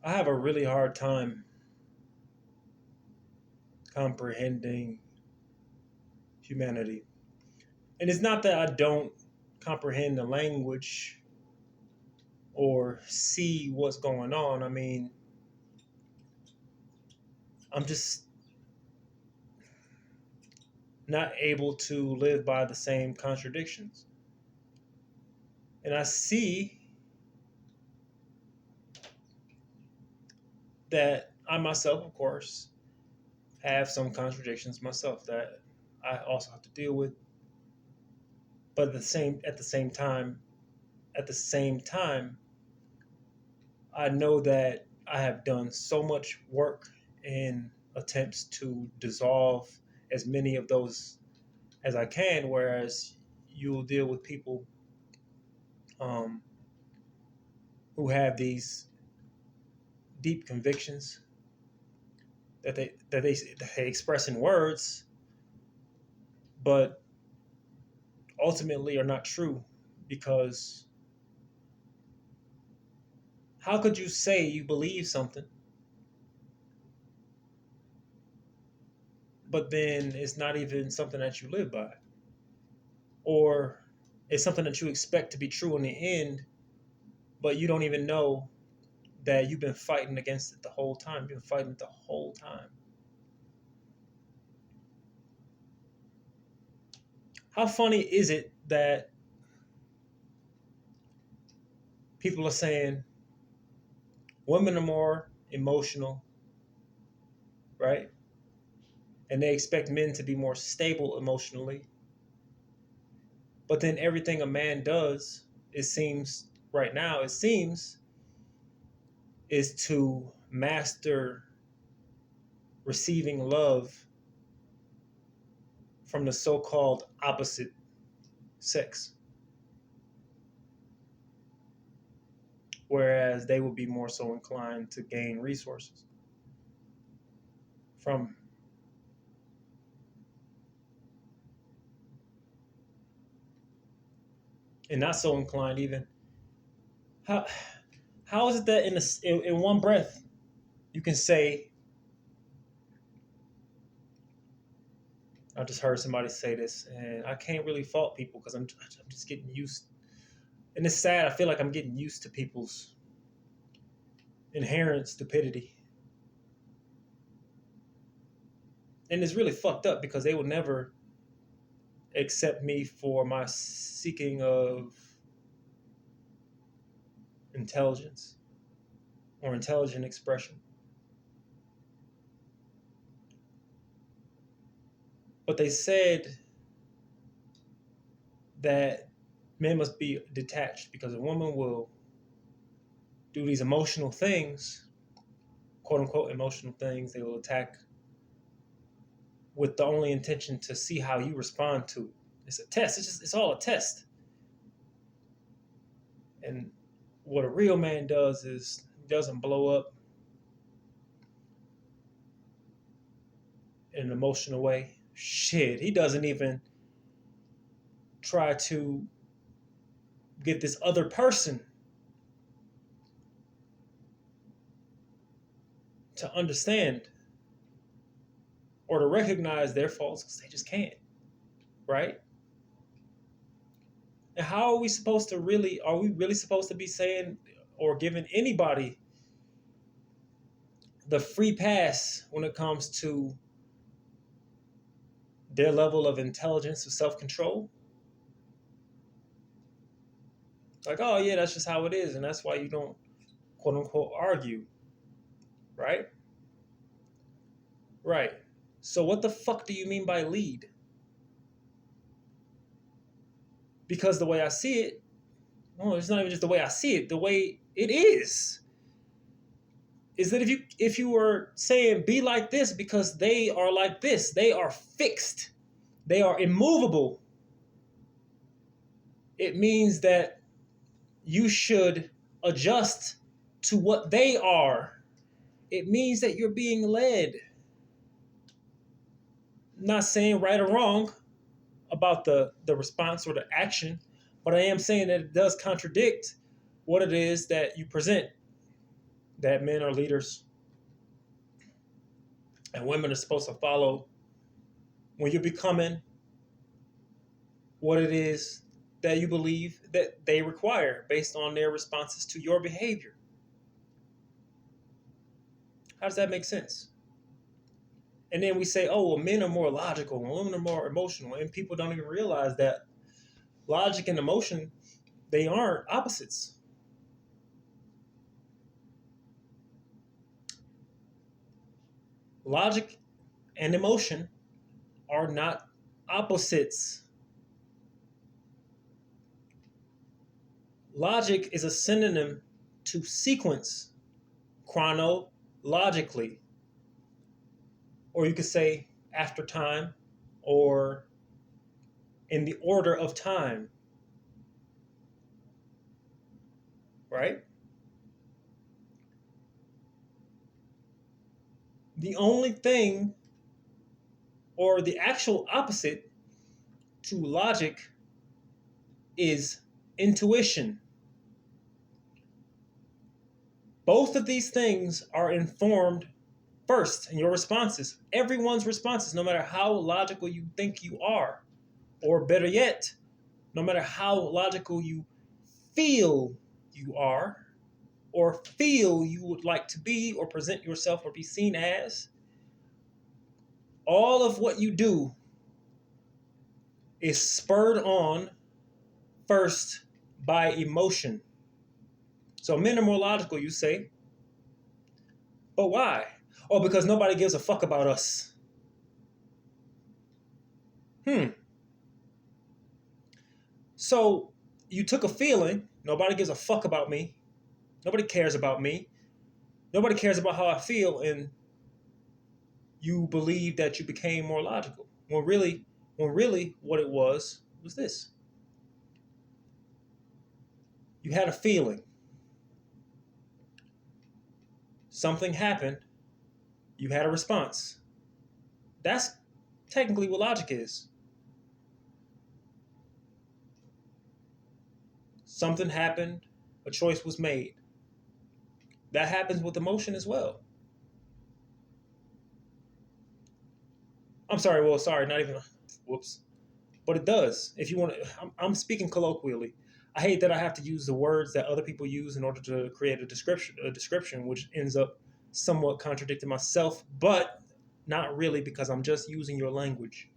I have a really hard time comprehending humanity. And it's not that I don't comprehend the language or see what's going on. I mean, I'm just not able to live by the same contradictions. And I see that I myself, of course, have some contradictions myself that I also have to deal with. But at the same time, I know that I have done so much work in attempts to dissolve as many of those as I can, whereas you'll deal with people um, who have these deep convictions that they express in words, but ultimately are not true. Because how could you say you believe something, but then it's not even something that you live by, or it's something that you expect to be true in the end, but you don't even know that you've been fighting against it the whole time. You've been fighting it the whole time. How funny is it that people are saying women are more emotional, right? And they expect men to be more stable emotionally. But then everything a man does, it seems right now, it seems, is to master receiving love from the so called opposite sex. Whereas they would be more so inclined to gain resources from, and not so inclined even. How how is it that in one breath you can say, I just heard somebody say this, and I can't really fault people because I'm just getting used. And it's sad. I feel like I'm getting used to people's inherent stupidity, and it's really fucked up because they will never accept me for my seeking of intelligence or intelligent expression. But they said that men must be detached because a woman will do these emotional things, quote unquote emotional things. They will attack with the only intention to see how you respond to it. It's a test. It's all a test. And what a real man does is he doesn't blow up in an emotional way. Shit, he doesn't even try to get this other person to understand or to recognize their faults because they just can't, right? And how are we supposed to really, are we really supposed to be saying or giving anybody the free pass when it comes to their level of intelligence or self control? Like, oh, yeah, that's just how it is. And that's why you don't, quote unquote, argue, right? Right. So, what the fuck do you mean by lead? Because the way I see it, well, it's not even just the way I see it, the way it is that if you were saying be like this because they are like this, they are fixed, they are immovable, it means that you should adjust to what they are. It means that you're being led. I'm not saying right or wrong about the response or the action, but I am saying that it does contradict what it is that you present. that men are leaders and women are supposed to follow when you're becoming what it is that you believe that they require based on their responses to your behavior. How does that make sense? And then we say, oh, well, men are more logical and women are more emotional. And people don't even realize that logic and emotion, they aren't opposites. Logic and emotion are not opposites. Logic is a synonym to sequence chronologically, or you could say after time, or in the order of time, right? The only thing, or the actual opposite to logic, is intuition. Both of these things are informed first in your responses. Everyone's responses, no matter how logical you think you are, or better yet, no matter how logical you feel you are, or feel you would like to be, or present yourself, or be seen as, all of what you do is spurred on first by emotion. So men are more logical, you say. But why? Oh, because nobody gives a fuck about us. So you took a feeling, nobody gives a fuck about me. Nobody cares about me. Nobody cares about how I feel, and you believe that you became more logical. When really what it was this. You had a feeling. Something happened. You had a response. That's technically what logic is. Something happened, a choice was made. That happens with emotion as well. I'm sorry, well, sorry, not even, whoops. But it does. If you want to, I'm speaking colloquially. I hate that I have to use the words that other people use in order to create a description, which ends up somewhat contradicting myself, but not really because I'm just using your language.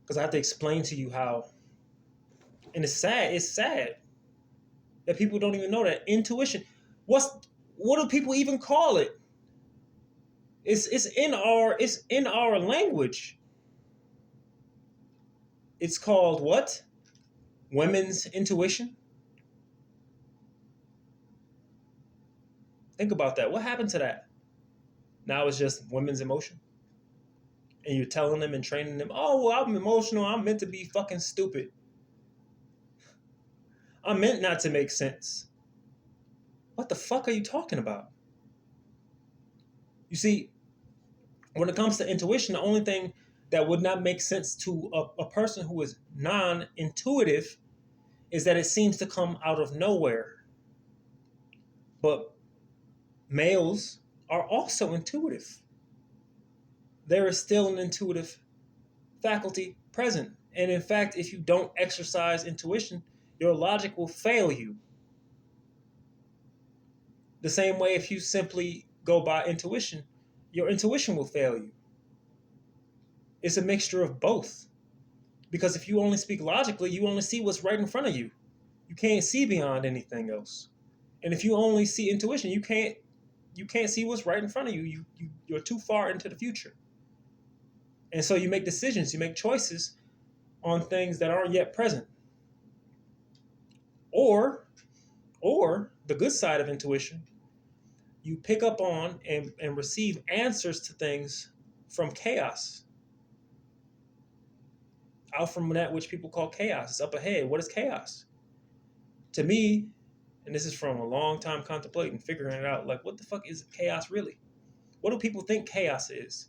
Because I have to explain to you how, and it's sad that people don't even know that intuition. What do people even call it? It's in our language. It's called what? Women's intuition. Think about that. What happened to that? Now it's just women's emotion. And you're telling them and training them, oh, well, I'm emotional. I'm meant to be fucking stupid. I'm meant not to make sense. What the fuck are you talking about? You see, when it comes to intuition, the only thing that would not make sense to a person who is non intuitive is that it seems to come out of nowhere. But males are also intuitive. There is still an intuitive faculty present. And in fact, if you don't exercise intuition, your logic will fail you. The same way, if you simply go by intuition, your intuition will fail you. It's a mixture of both. Because if you only speak logically, you only see what's right in front of you. You can't see beyond anything else. And if you only see intuition, you can't see what's right in front of you. You're too far into the future. And so you make decisions, you make choices on things that aren't yet present. Or the good side of intuition, you pick up on and receive answers to things from chaos. Out from that which people call chaos. It's up ahead. What is chaos? To me, and this is from a long time contemplating, figuring it out, like, what the fuck is chaos really? What do people think chaos is?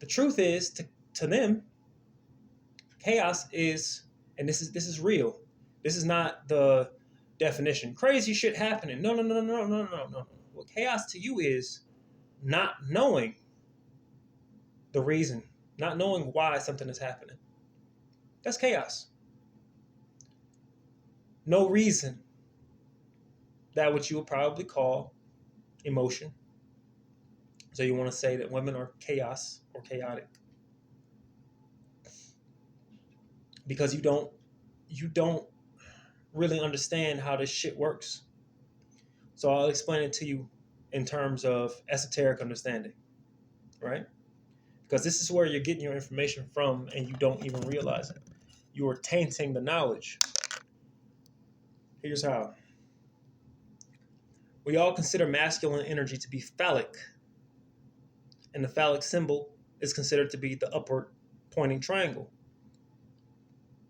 The truth is, to them, chaos is, and this is real. This is not the definition. Crazy shit happening. No, no, no, no, no, no, no, no. What chaos to you is not knowing the reason, not knowing why something is happening. That's chaos. No reason. That what you would probably call emotion. So you want to say that women are chaos or chaotic because you don't really understand how this shit works. So I'll explain it to you in terms of esoteric understanding, right? Because this is where you're getting your information from and you don't even realize it. You are tainting the knowledge. Here's how. We all consider masculine energy to be phallic, and the phallic symbol is considered to be the upward pointing triangle,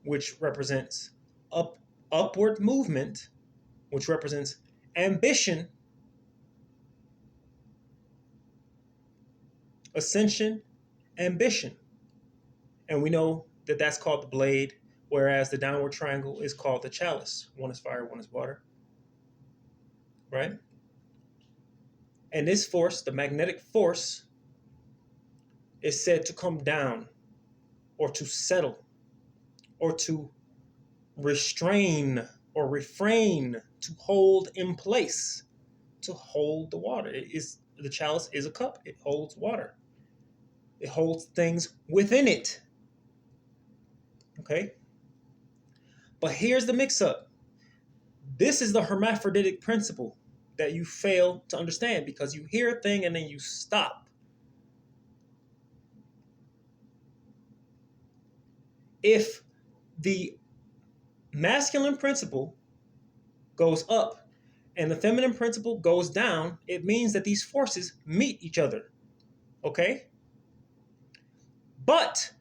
which represents upward movement, which represents ambition, ascension, ambition. And we know that that's called the blade, whereas the downward triangle is called the chalice. One is fire, one is water, right? And this force, the magnetic force, is said to come down or to settle or to restrain or refrain, to hold in place, to hold the water. The chalice is a cup. It holds water. It holds things within it. Okay? But here's the mix-up. This is the hermaphroditic principle that you fail to understand because you hear a thing and then you stop. If the masculine principle goes up and the feminine principle goes down, it means that these forces meet each other. Okay? But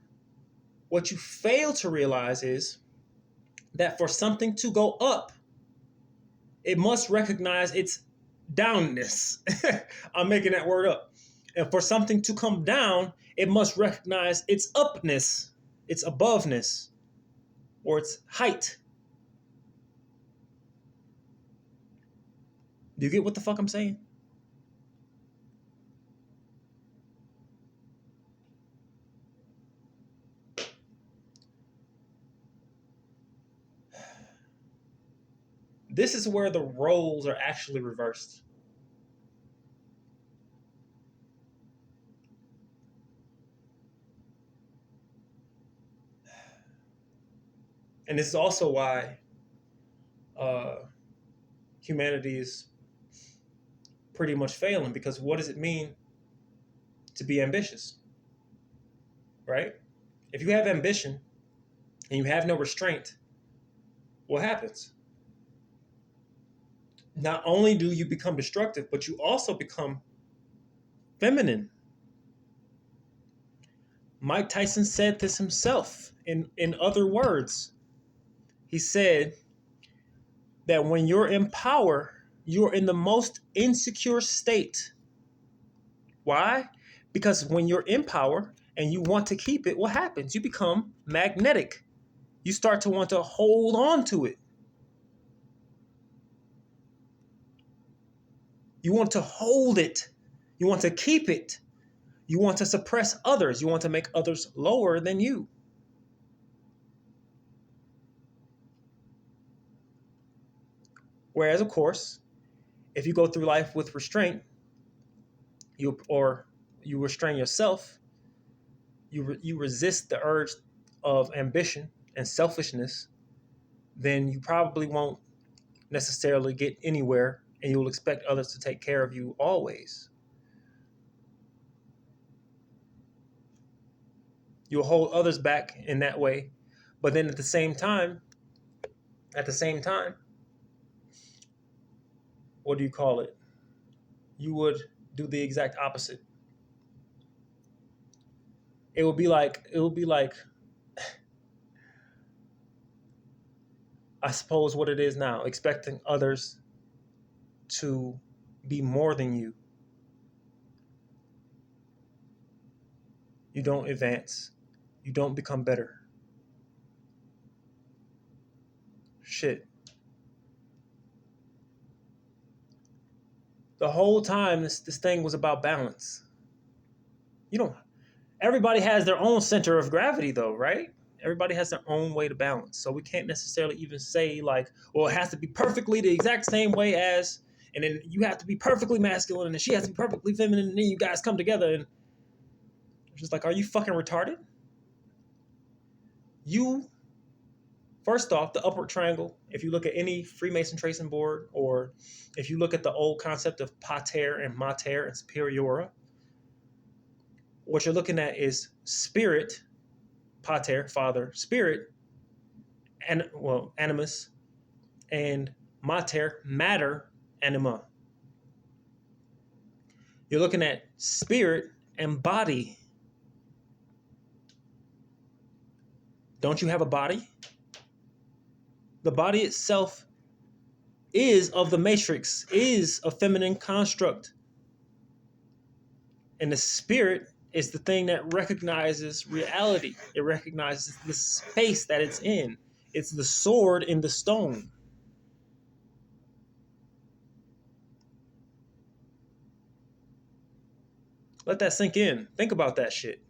what you fail to realize is that for something to go up, it must recognize its downness. I'm making that word up. And for something to come down, it must recognize its upness, its aboveness, or its height. Do you get what the fuck I'm saying? This is where the roles are actually reversed. And this is also why humanity is pretty much failing, because what does it mean to be ambitious? Right? If you have ambition and you have no restraint, what happens? Not only do you become destructive, but you also become feminine. Mike Tyson said this himself in other words. He said that when you're in power, you're in the most insecure state. Why? Because when you're in power and you want to keep it, what happens? You become magnetic. You start to want to hold on to it. You want to hold it. You want to keep it. You want to suppress others. You want to make others lower than you. Whereas, of course, if you go through life with restraint, you restrain yourself, you resist the urge of ambition and selfishness, then you probably won't necessarily get anywhere, and you'll expect others to take care of you always. You'll hold others back in that way, but then at the same time, what do you call it? You would do the exact opposite. It would be like I suppose what it is now, expecting others to be more than you. You don't advance. You don't become better. Shit. The whole time, this thing was about balance. You don't. Everybody has their own center of gravity, though, right? Everybody has their own way to balance. So we can't necessarily even say like, well, it has to be perfectly the exact same way as, and then you have to be perfectly masculine, and then she has to be perfectly feminine, and then you guys come together, and it's just like, are you fucking retarded? You, first off, the upward triangle. If you look at any Freemason tracing board, or if you look at the old concept of pater and mater and superiora, what you're looking at is spirit, pater, father, spirit, and well, animus, and mater, matter, anima. You're looking at spirit and body. Don't you have a body? The body itself is of the matrix, is a feminine construct. And the spirit is the thing that recognizes reality. It recognizes the space that it's in. It's the sword in the stone. Let that sink in. Think about that shit.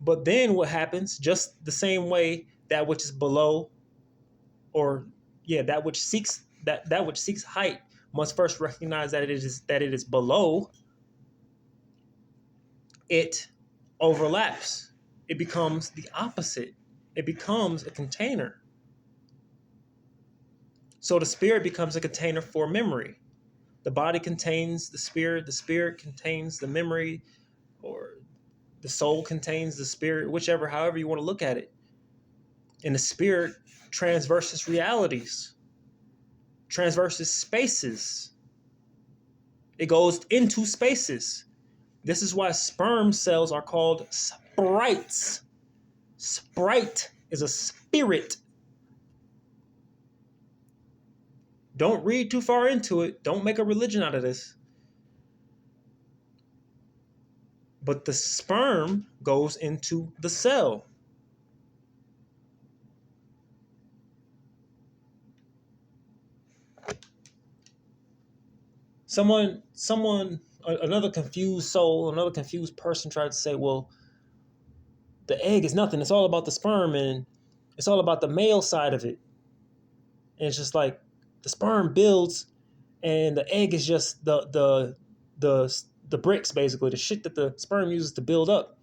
But then what happens, just the same way that which is below, or yeah, that which seeks height must first recognize that it is below, it overlaps. It becomes the opposite. It becomes a container. So the spirit becomes a container for memory. The body contains the spirit contains the memory, or the soul contains the spirit, whichever, however you want to look at it. And the spirit transverses realities, transverses spaces. It goes into spaces. This is why sperm cells are called sprites. Sprite is a spirit. Don't read too far into it. Don't make a religion out of this. But the sperm goes into the cell. Another confused soul, another confused person tried to say, well, the egg is nothing. It's all about the sperm, and it's all about the male side of it. And it's just like the sperm builds, and the egg is just the bricks, basically, the shit that the sperm uses to build up.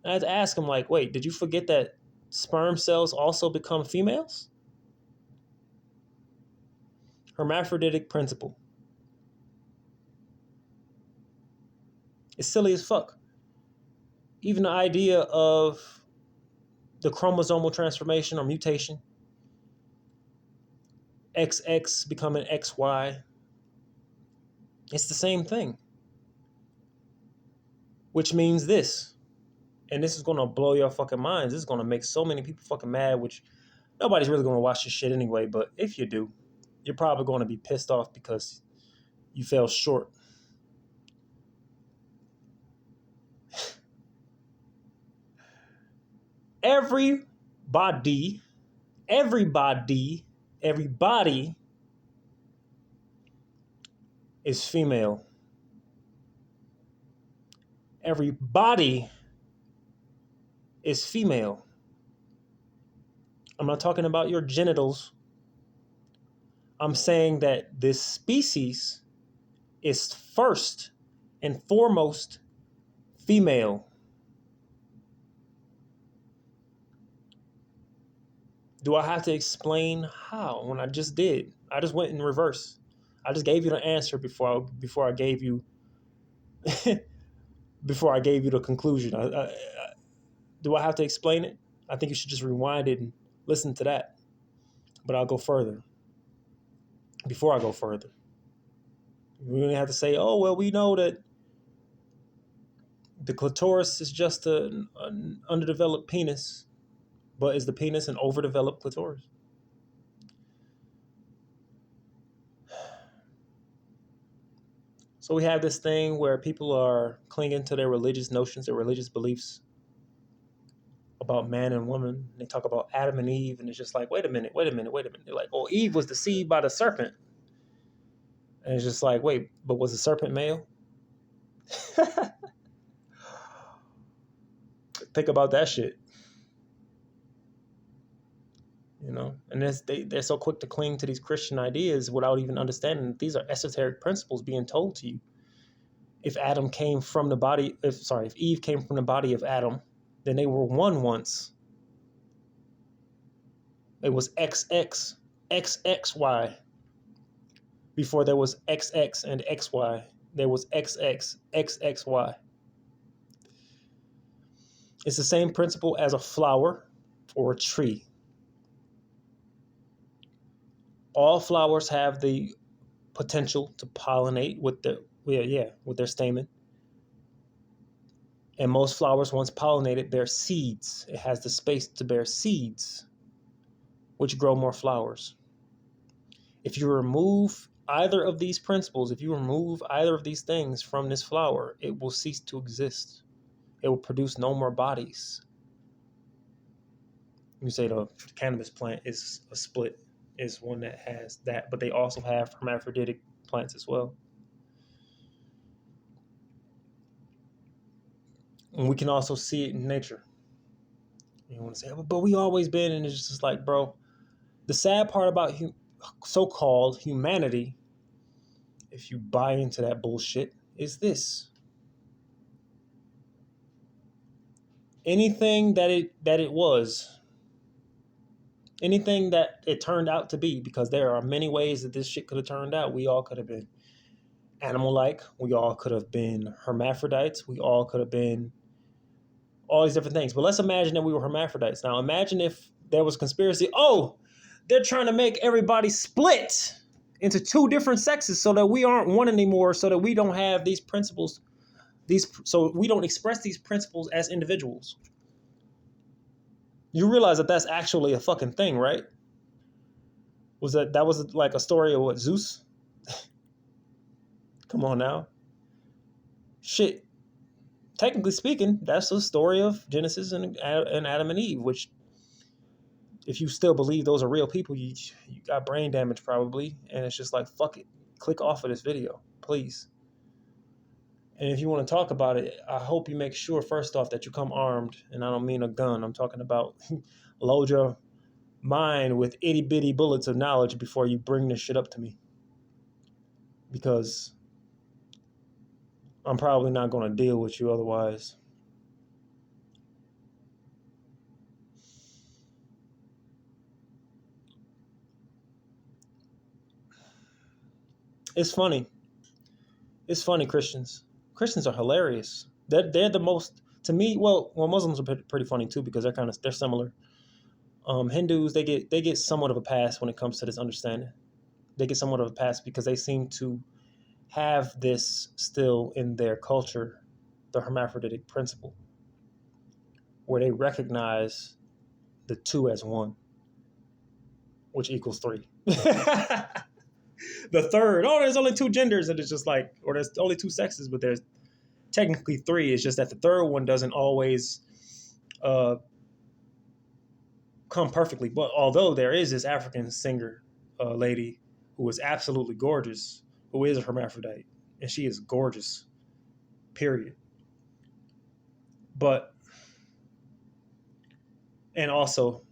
And I had to ask him, like, wait, did you forget that sperm cells also become females? Hermaphroditic principle. It's silly as fuck. Even the idea of the chromosomal transformation or mutation, XX becoming XY, it's the same thing. Which means this, and this is going to blow your fucking minds. This is going to make so many people fucking mad, which nobody's really going to watch this shit anyway, but if you do, you're probably going to be pissed off because you fell short. Everybody is female. Everybody is female. I'm not talking about your genitals. I'm saying that this species is first and foremost female. Do I have to explain how when I just did? I just went in reverse. I just gave you the answer before I gave you before I gave you the conclusion. Do I have to explain it? I think you should just rewind it and listen to that. But I'll go further. Before I go further, we don't have to say, oh, well, we know that the clitoris is just an underdeveloped penis. But is the penis an overdeveloped clitoris? So we have this thing where people are clinging to their religious notions, their religious beliefs about man and woman. They talk about Adam and Eve, and it's just like, wait a minute. They're like, oh, Eve was deceived by the serpent. And it's just like, wait, but was the serpent male? Think about that shit. You know, and they're so quick to cling to these Christian ideas without even understanding that these are esoteric principles being told to you. If Eve came from the body of Adam, then they were one once. It was XX, XXY. Before there was XX and XY, there was XX, XXY. It's the same principle as a flower or a tree. All flowers have the potential to pollinate with their stamen. And most flowers, once pollinated, bear seeds. It has the space to bear seeds, which grow more flowers. If you remove either of these principles, if you remove either of these things from this flower, it will cease to exist. It will produce no more bodies. You say the cannabis plant is a split, is one that has that, but they also have hermaphroditic plants as well. And we can also see it in nature. You want to say, but we always been, and it's just like, bro, the sad part about so-called humanity, if you buy into that bullshit, is this. Anything that it was, anything that it turned out to be, because there are many ways that this shit could have turned out. We all could have been animal-like. We all could have been hermaphrodites. We all could have been all these different things. But let's imagine that we were hermaphrodites. Now imagine if there was conspiracy. Oh, they're trying to make everybody split into two different sexes so that we aren't one anymore, so that we don't have these principles, so we don't express these principles as individuals. You realize that that's actually a fucking thing, right? That was like a story of what, Zeus? Come on now. Shit. Technically speaking, that's the story of Genesis and Adam and Eve, which, if you still believe those are real people, you got brain damage probably. And it's just like, fuck it. Click off of this video, please. And if you want to talk about it, I hope you make sure, first off, that you come armed. And I don't mean a gun. I'm talking about load your mind with itty bitty bullets of knowledge before you bring this shit up to me. Because I'm probably not going to deal with you otherwise. It's funny. It's funny, Christians. Christians are hilarious. They're the most, to me, well, Muslims are pretty funny too, because they're similar. Hindus, they get somewhat of a pass when it comes to this understanding. They get somewhat of a pass because they seem to have this still in their culture, the hermaphroditic principle, where they recognize the two as one, which equals three. The third, there's only two genders, and it's just like, or there's only two sexes, but there's technically three. It's just that the third one doesn't always come perfectly. But although there is this African singer lady who is absolutely gorgeous, who is a hermaphrodite, and she is gorgeous, period. But, and also,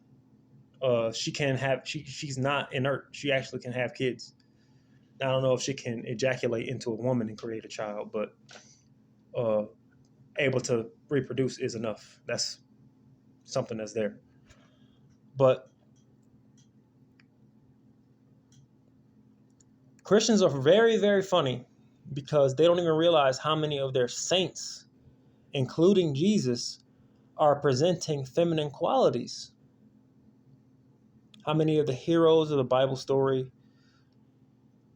she's not inert. She actually can have kids. I don't know if she can ejaculate into a woman and create a child, but able to reproduce is enough. That's something that's there. But Christians are very, very funny because they don't even realize how many of their saints, including Jesus, are presenting feminine qualities. How many of the heroes of the Bible story,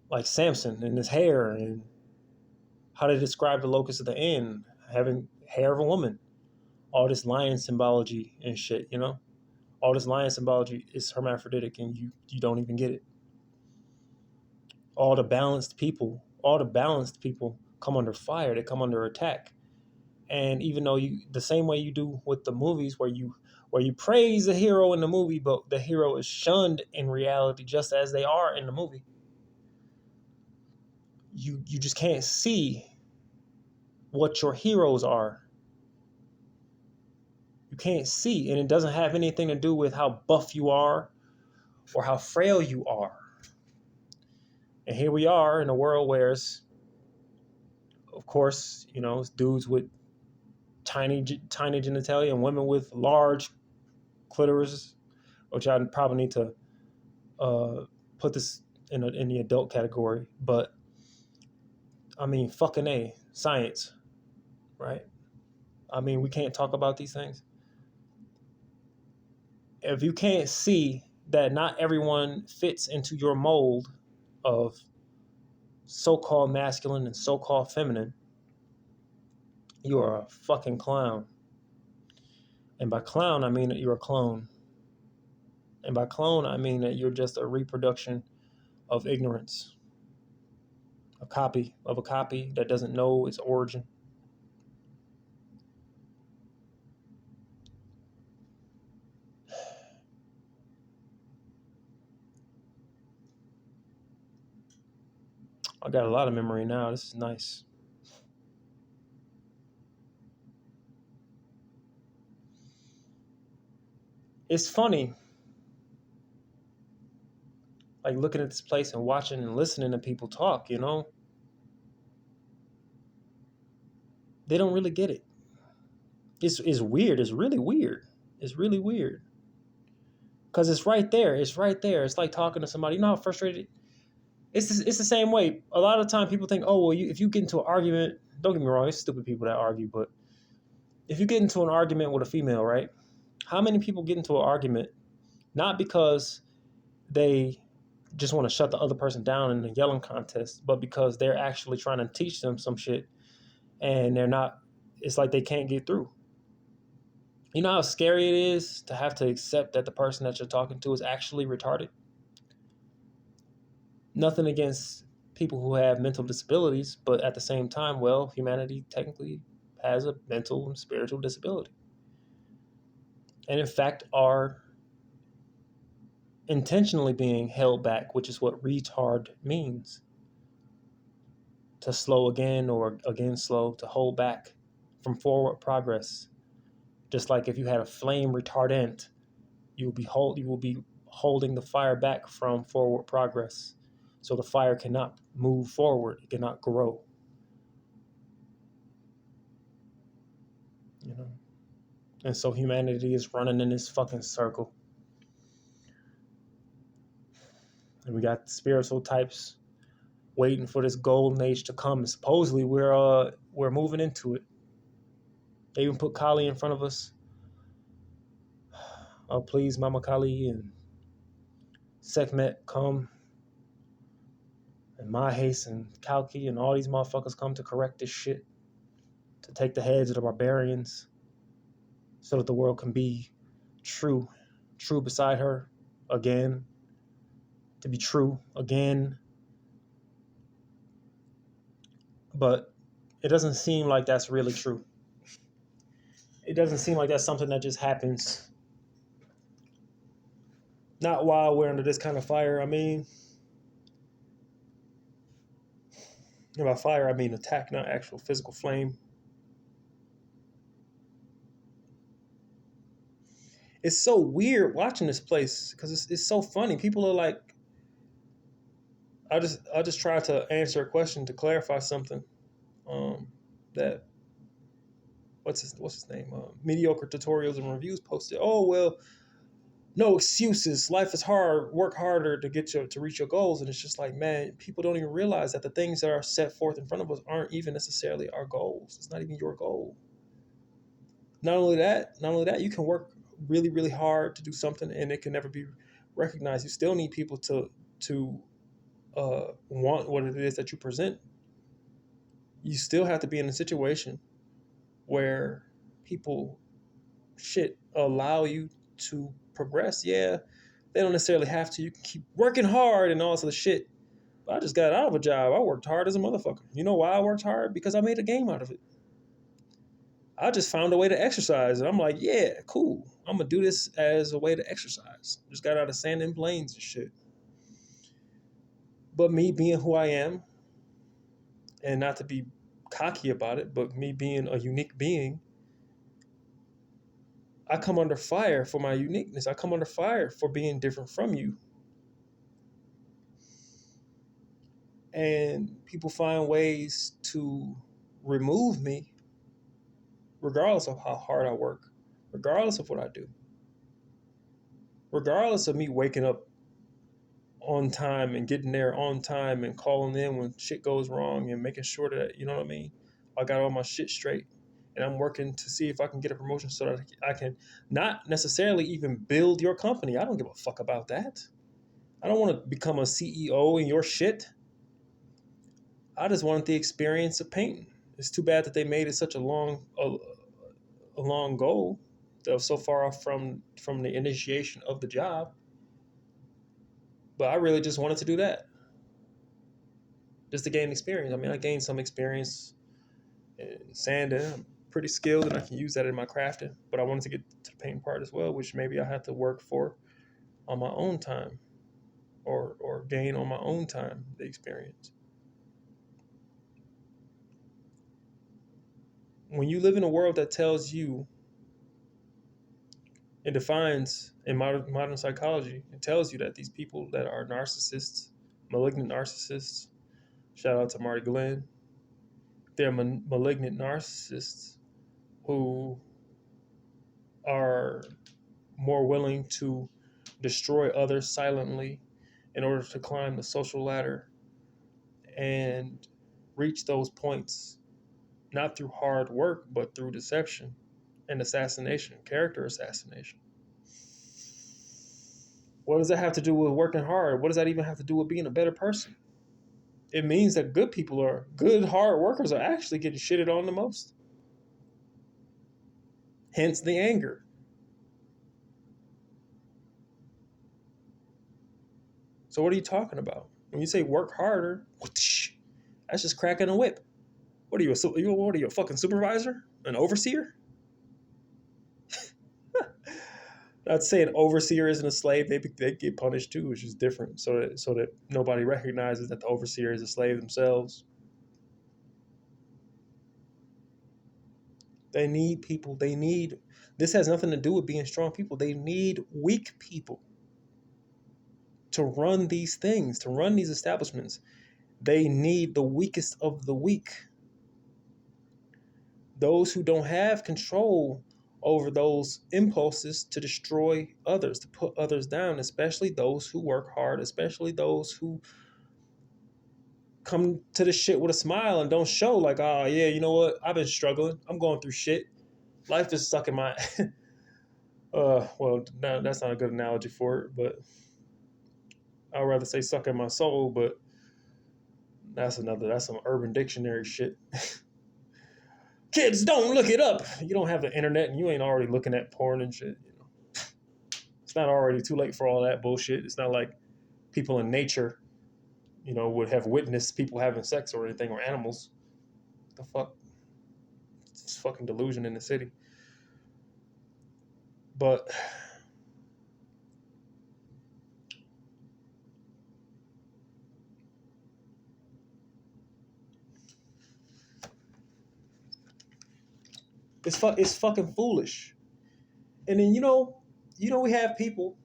like Samson and his hair, and how they describe the locust of the end, having hair of a woman, all this lion symbology and shit, you know? All this lion symbology is hermaphroditic, and you don't even get it. All the balanced people come under fire. They come under attack. And even though the same way you do with the movies, where you praise the hero in the movie, but the hero is shunned in reality, just as they are in the movie. you just can't see what your heroes are. You can't see, and it doesn't have anything to do with how buff you are or how frail you are. And here we are in a world where it's, of course, it's dudes with tiny genitalia and women with large clitoris, which I probably need to put this in the adult category. But I mean, fucking A, science, right? I mean, we can't talk about these things. If you can't see that not everyone fits into your mold of so-called masculine and so-called feminine, you are a fucking clown. And by clown, I mean that you're a clone. And by clone, I mean that you're just a reproduction of ignorance, a copy of a copy that doesn't know its origin. I got a lot of memory now. This is nice. It's funny, like looking at this place and watching and listening to people talk, They don't really get it. It's weird. It's really weird. It's really weird. Because it's right there. It's right there. It's like talking to somebody. You know how frustrated? It's the same way. A lot of the time people think, oh, well, if you get into an argument, don't get me wrong, it's stupid people that argue, but if you get into an argument with a female, right? How many people get into an argument not because they just want to shut the other person down in a yelling contest, but because they're actually trying to teach them some shit and they're not, it's like they can't get through. You know how scary it is to have to accept that the person that you're talking to is actually retarded? Nothing against people who have mental disabilities, but at the same time, well, humanity technically has a mental and spiritual disability. And in fact, are intentionally being held back, which is what retard means. To slow again or again slow, to hold back from forward progress. Just like if you had a flame retardant, you will be holding the fire back from forward progress. So the fire cannot move forward, it cannot grow. And so humanity is running in this fucking circle. And we got spiritual types waiting for this golden age to come. And supposedly we're moving into it. They even put Kali in front of us. Oh, please, Mama Kali and Sekhmet come. And Mahis and Kalki and all these motherfuckers come to correct this shit. To take the heads of the barbarians. So that the world can be true beside her again. To be true again. But it doesn't seem like that's really true. It doesn't seem like that's something that just happens. Not while we're under this kind of fire. I mean, by fire, I mean attack, not actual physical flame. It's so weird watching this place because it's so funny. People are like, I just try to answer a question to clarify something. That what's his name? Mediocre tutorials and reviews posted. Oh well, no excuses. Life is hard. Work harder to reach your goals. And it's just like, man, people don't even realize that the things that are set forth in front of us aren't even necessarily our goals. It's not even your goal. Not only that, you can work really, really hard to do something and it can never be recognized. You still need people to want what it is that you present. You still have to be in a situation where people allow you to progress. Yeah, they don't necessarily have to. You can keep working hard and all this other shit. But I just got out of a job. I worked hard as a motherfucker. You know why I worked hard? Because I made a game out of it. I just found a way to exercise. And I'm like, yeah, cool. I'm going to do this as a way to exercise. Just got out of sand and plains and shit. But me being who I am, And not to be cocky about it, but me being a unique being, I come under fire for my uniqueness. I come under fire for being different from you. And people find ways to remove me, regardless of how hard I work, regardless of what I do, regardless of me waking up on time and getting there on time and calling in when shit goes wrong and making sure that, you know what I mean? I got all my shit straight. And I'm working to see if I can get a promotion so that I can not necessarily even build your company. I don't give a fuck about that. I don't want to become a CEO in your shit. I just wanted the experience of painting. It's too bad that they made it such a long goal that was so far off from the initiation of the job. But I really just wanted to do that, just to gain experience. I mean, I gained some experience in sanding. I'm pretty skilled, and I can use that in my crafting. But I wanted to get to the painting part as well, which maybe I have to work for on my own time, or gain on my own time the experience. When you live in a world that tells you, it defines in modern psychology, it tells you that these people that are narcissists, malignant narcissists, shout out to Marty Glenn, they're malignant narcissists who are more willing to destroy others silently in order to climb the social ladder and reach those points, not through hard work, but through deception and assassination, character assassination. What does that have to do with working hard? What does that even have to do with being a better person? It means that good, hard workers are actually getting shitted on the most. Hence the anger. So what are you talking about? When you say work harder, that's just cracking a whip. What are you, a fucking supervisor? An overseer? Not saying overseer isn't a slave. They get punished too, which is different. So that nobody recognizes that the overseer is a slave themselves. They need people. This has nothing to do with being strong people. They need weak people to run these things, to run these establishments. They need the weakest of the weak. Those who don't have control over those impulses to destroy others, to put others down, especially those who work hard, especially those who come to the shit with a smile and don't show like, oh yeah, you know what? I've been struggling. I'm going through shit. Life is sucking my well, no, that's not a good analogy for it, but I'd rather say sucking my soul, but that's some Urban Dictionary shit. Kids, don't look it up. You don't have the internet and you ain't already looking at porn and shit. You know, it's not already too late for all that bullshit. It's not like people in nature, would have witnessed people having sex or anything, or animals. The fuck? It's fucking delusion in the city. But it's fucking foolish. And then we have people.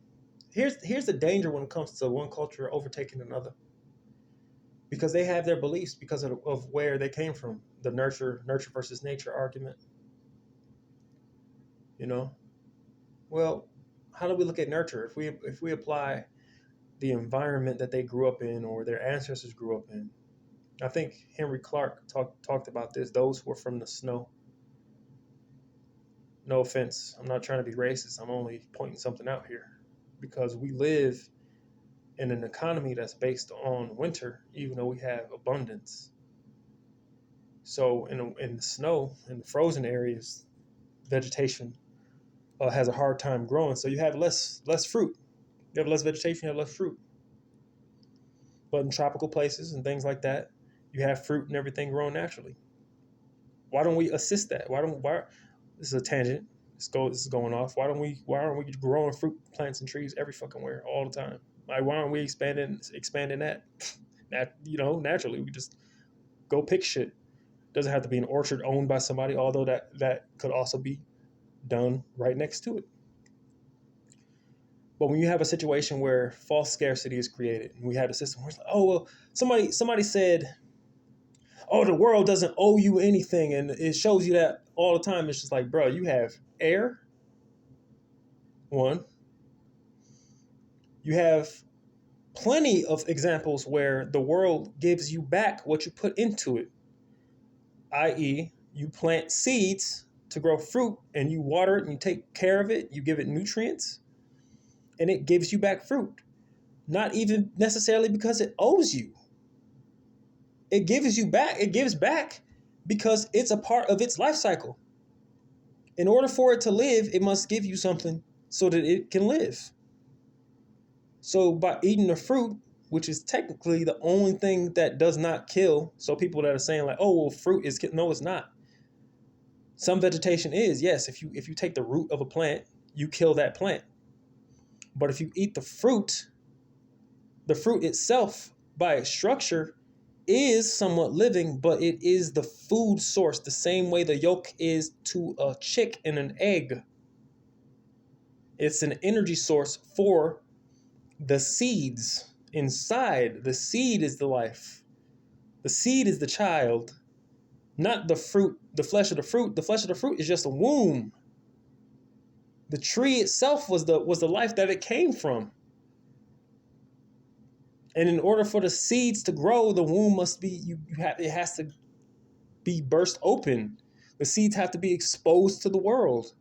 Here's the danger when it comes to one culture overtaking another, because they have their beliefs because of where they came from. The nurture versus nature argument. Well, how do we look at nurture if we apply the environment that they grew up in or their ancestors grew up in? I think Henry Clark talked about this. Those who are from the snow. No offense, I'm not trying to be racist. I'm only pointing something out here, because we live in an economy that's based on winter, even though we have abundance. So in the snow, in the frozen areas, vegetation has a hard time growing. So you have less fruit. You have less vegetation, you have less fruit. But in tropical places and things like that, you have fruit and everything growing naturally. Why don't we assist that? Why this is a tangent. This is going off. Why aren't we growing fruit plants and trees every fucking where all the time? Like, why aren't we expanding that? Naturally, we just Go pick shit. Doesn't have to be an orchard owned by somebody, although that could also be done right next to it. But when you have a situation where false scarcity is created, and we had a system where it's like, oh well, somebody said, oh, the world doesn't owe you anything, and it shows you that all the time. It's just like, bro, you have air, one. You have plenty of examples where the world gives you back what you put into it, i.e., you plant seeds to grow fruit and you water it and you take care of it, you give it nutrients, and it gives you back fruit. Not even necessarily because it owes you. It gives back because it's a part of its life cycle. In order for it to live, it must give you something so that it can live. So by eating the fruit, which is technically the only thing that does not kill, so people that are saying like, oh, well, fruit is no, it's not. Some vegetation is, yes. If you take the root of a plant, you kill that plant. But if you eat the fruit itself by its structure is somewhat living, but it is the food source, the same way the yolk is to a chick and an egg. It's an energy source for the seeds inside. The seed is the life. The seed is the child, not the fruit, the flesh of the fruit. The flesh of the fruit is just a womb. The tree itself was the life that it came from. And in order for the seeds to grow, the womb must be it has to be burst open. The seeds have to be exposed to the world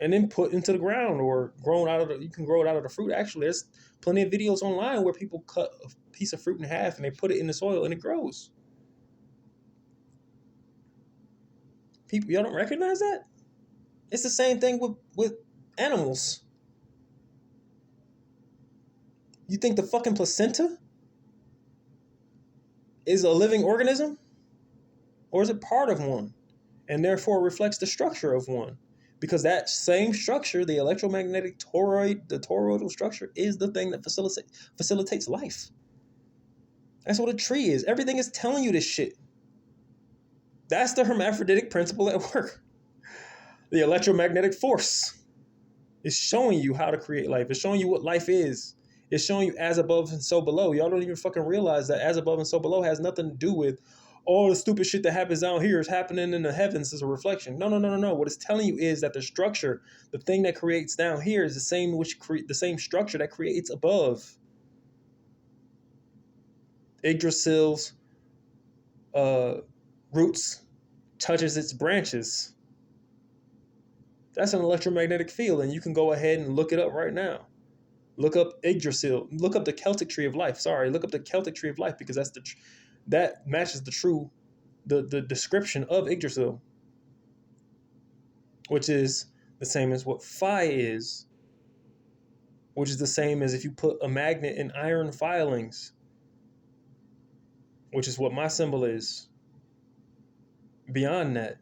and then put into the ground or grown out of you can grow it out of the fruit. Actually, there's plenty of videos online where people cut a piece of fruit in half and they put it in the soil and it grows. People, y'all don't recognize that? It's the same thing with animals. You think the fucking placenta is a living organism? Or is it part of one? And therefore reflects the structure of one? Because that same structure, the electromagnetic toroidal structure, is the thing that facilitates life. That's what a tree is. Everything is telling you this shit. That's the hermaphroditic principle at work. The electromagnetic force is showing you how to create life. It's showing you what life is. It's showing you as above and so below. Y'all don't even fucking realize that as above and so below has nothing to do with all the stupid shit that happens down here is happening in the heavens as a reflection. No. What it's telling you is that the structure, the thing that creates down here, is the same structure that creates above. Yggdrasil's roots touches its branches. That's an electromagnetic field, and you can go ahead and look it up right now. Look up Yggdrasil. Look up the Celtic tree of life. Look up the Celtic tree of life because that matches the description of Yggdrasil, which is the same as what Phi is, which is the same as if you put a magnet in iron filings, which is what my symbol is. Beyond that,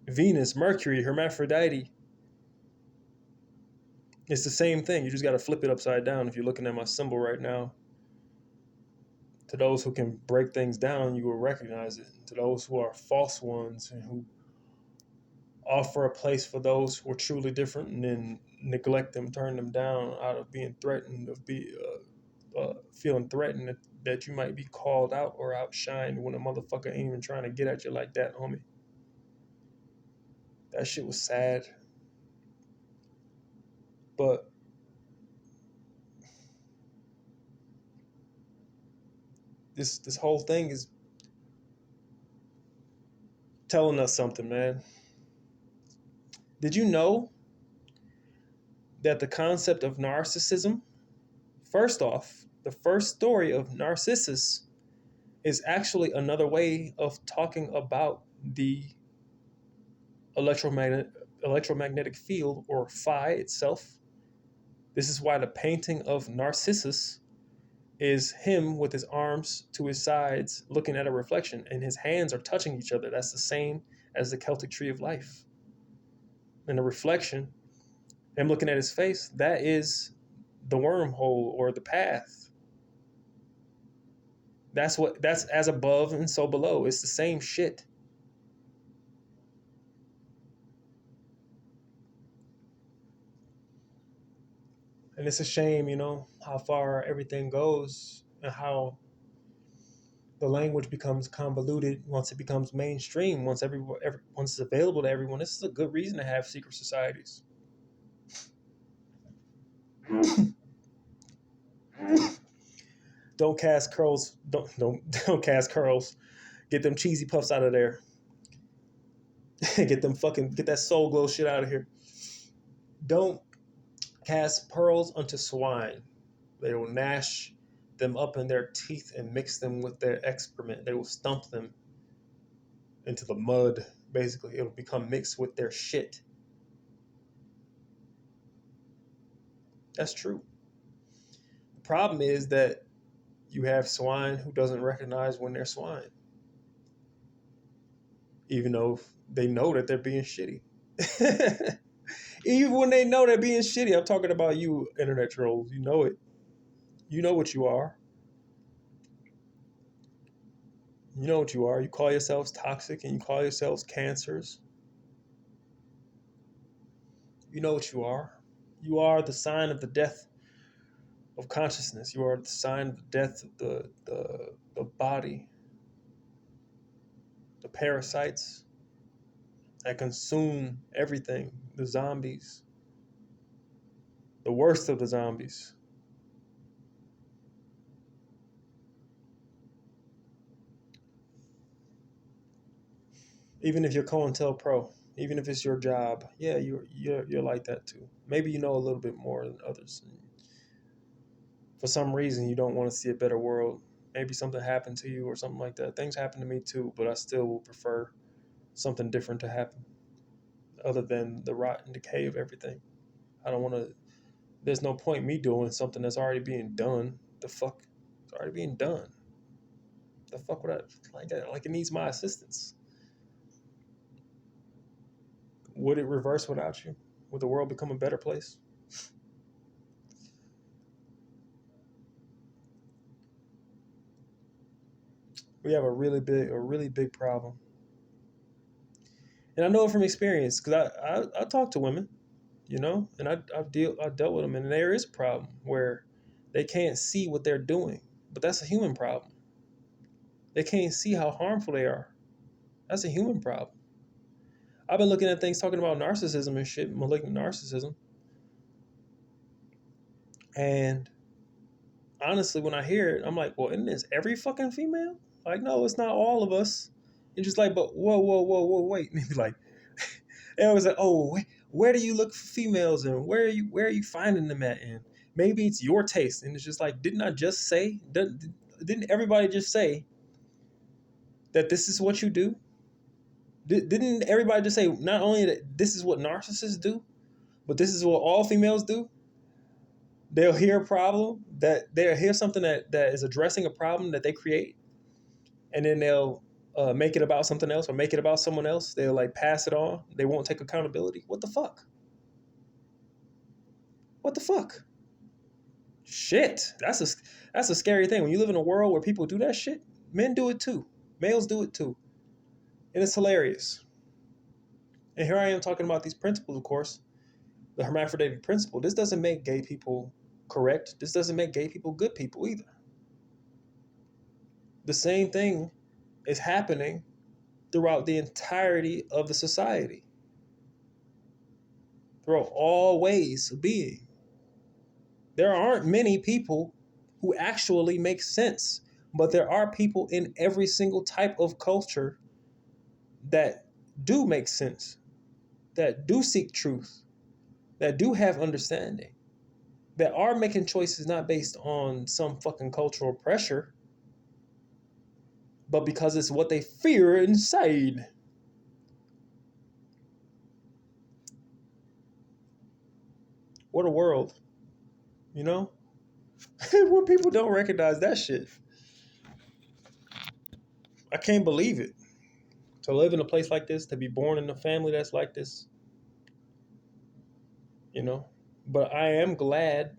Venus, Mercury, Hermaphrodite, it's the same thing. You just got to flip it upside down. If you're looking at my symbol right now, to those who can break things down, you will recognize it. To those who are false ones and who offer a place for those who are truly different and then neglect them, turn them down out of being threatened, of feeling threatened that you might be called out or outshined when a motherfucker ain't even trying to get at you like that, homie. That shit was sad. But this whole thing is telling us something, man. Did you know that the concept of narcissism, first off, the first story of Narcissus is actually another way of talking about the electromagnetic field, or Phi itself. This is why the painting of Narcissus is him with his arms to his sides looking at a reflection and his hands are touching each other. That's the same as the Celtic tree of life. And the reflection, him looking at his face, that is the wormhole or the path. That's as above and so below. It's the same shit. And it's a shame, how far everything goes and how the language becomes convoluted once it becomes mainstream, once it's available to everyone. This is a good reason to have secret societies. Don't cast curls. Don't cast curls. Get them cheesy puffs out of there. Get that soul glow shit out of here. Don't cast pearls unto swine. They will gnash them up in their teeth and mix them with their excrement. They will stump them into the mud. Basically, it'll become mixed with their shit. That's true. The problem is that you have swine who doesn't recognize when they're swine, even though they know that they're being shitty. Even when they know they're being shitty, I'm talking about you, internet trolls. You know it. You know what you are. You know what you are. You call yourselves toxic and you call yourselves cancers. You know what you are. You are the sign of the death of consciousness. You are the sign of the death of the body, the parasites that consume everything, the zombies, the worst of the zombies. Even if you're COINTELPRO, even if it's your job, yeah, you're like that too. Maybe you know a little bit more than others. For some reason, you don't want to see a better world. Maybe something happened to you or something like that. Things happen to me too, but I still will prefer something different to happen other than the rot and decay of everything. I don't want to, there's no point me doing something that's already being done. The fuck? It's already being done. The fuck would I like that? Like it needs my assistance. Would it reverse without you? Would the world become a better place? We have a really big problem. And I know it from experience because I talk to women, and I dealt with them, and there is a problem where they can't see what they're doing, but that's a human problem. They can't see how harmful they are. That's a human problem. I've been looking at things talking about narcissism and shit, malignant narcissism, and honestly, when I hear it, I'm like, well, isn't this every fucking female? Like, no, it's not all of us. It's just like, but whoa, wait. Maybe like, and I was like, oh, where do you look for females and where are you finding them at? And maybe it's your taste. And it's just like, didn't I just say? Didn't everybody just say that this is what you do? Didn't everybody just say not only that this is what narcissists do, but this is what all females do? They'll hear a problem they'll hear something that is addressing a problem that they create, and then they'll make it about something else or make it about someone else. They'll like pass it on. They won't take accountability. What the fuck? What the fuck? Shit. That's a scary thing. When you live in a world where people do that shit, men do it too. Males do it too. And it's hilarious. And here I am talking about these principles, of course. The hermaphroditic principle. This doesn't make gay people correct. This doesn't make gay people good people either. The same thing is happening throughout the entirety of the society, throughout all ways of being. There aren't many people who actually make sense, but there are people in every single type of culture that do make sense, that do seek truth, that do have understanding, that are making choices not based on some fucking cultural pressure, but because it's what they fear inside. What a world, you know? When people don't recognize that shit. I can't believe it. To live in a place like this, to be born in a family that's like this, you know? But I am glad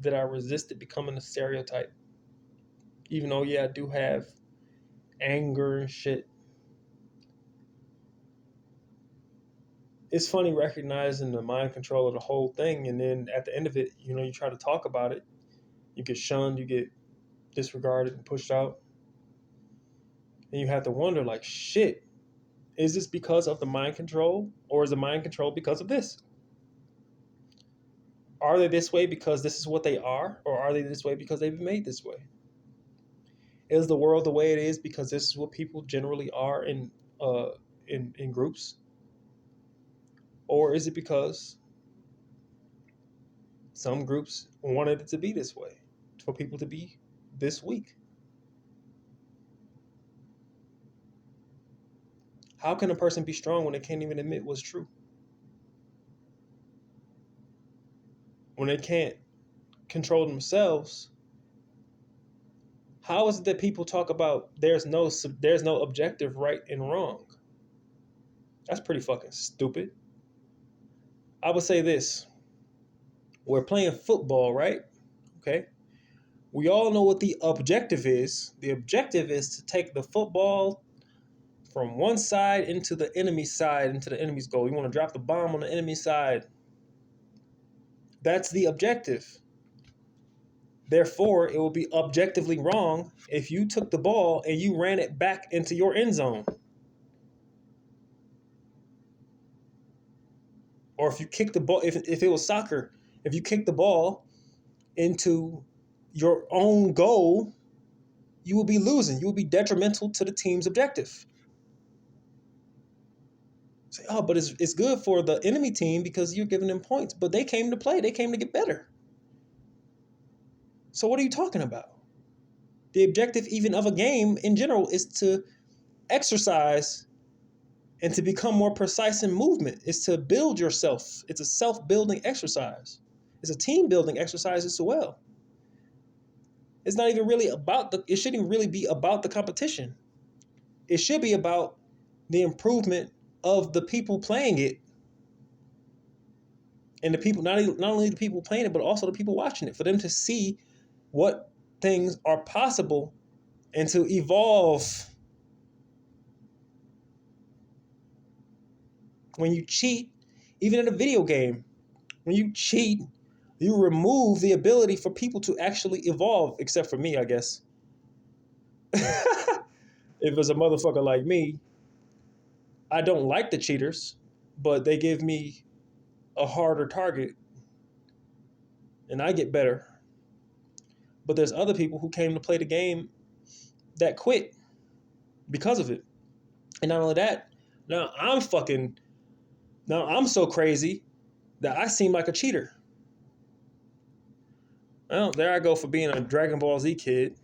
that I resisted becoming a stereotype. Even though, yeah, I do have anger and shit. It's funny recognizing the mind control of the whole thing, and then at the end of it, you try to talk about it, you get shunned, you get disregarded and pushed out, and you have to wonder, like, shit, is this because of the mind control, or is the mind control because of this? Are they this way because this is what they are, or are they this way because they've been made this way? Is the world the way it is because this is what people generally are in groups, or is it because some groups wanted it to be this way, for people to be this weak? How can a person be strong when they can't even admit what's true? When they can't control themselves, how is it that people talk about there's no objective right and wrong? That's pretty fucking stupid. I would say this. We're playing football, right? Okay. We all know what the objective is. The objective is to take the football from one side into the enemy's side, into the enemy's goal. You want to drop the bomb on the enemy's side. That's the objective. Therefore, it will be objectively wrong if you took the ball and you ran it back into your end zone. Or if you kicked the ball, if it was soccer, if you kicked the ball into your own goal, you will be losing. You will be detrimental to the team's objective. Say, oh, but it's good for the enemy team because you're giving them points. But they came to play. They came to get better. So what are you talking about? The objective even of a game in general is to exercise and to become more precise in movement. It's to build yourself. It's a self-building exercise. It's a team-building exercise as well. It's not even really it shouldn't really be about the competition. It should be about the improvement of the people playing it. And the people, not only the people playing it, but also the people watching it, for them to see what things are possible and to evolve. When you cheat, even in a video game, when you cheat, you remove the ability for people to actually evolve, except for me, I guess. If it's a motherfucker like me, I don't like the cheaters, but they give me a harder target and I get better. But there's other people who came to play the game that quit because of it. And not only that, now I'm so crazy that I seem like a cheater. Well, there I go for being a Dragon Ball Z kid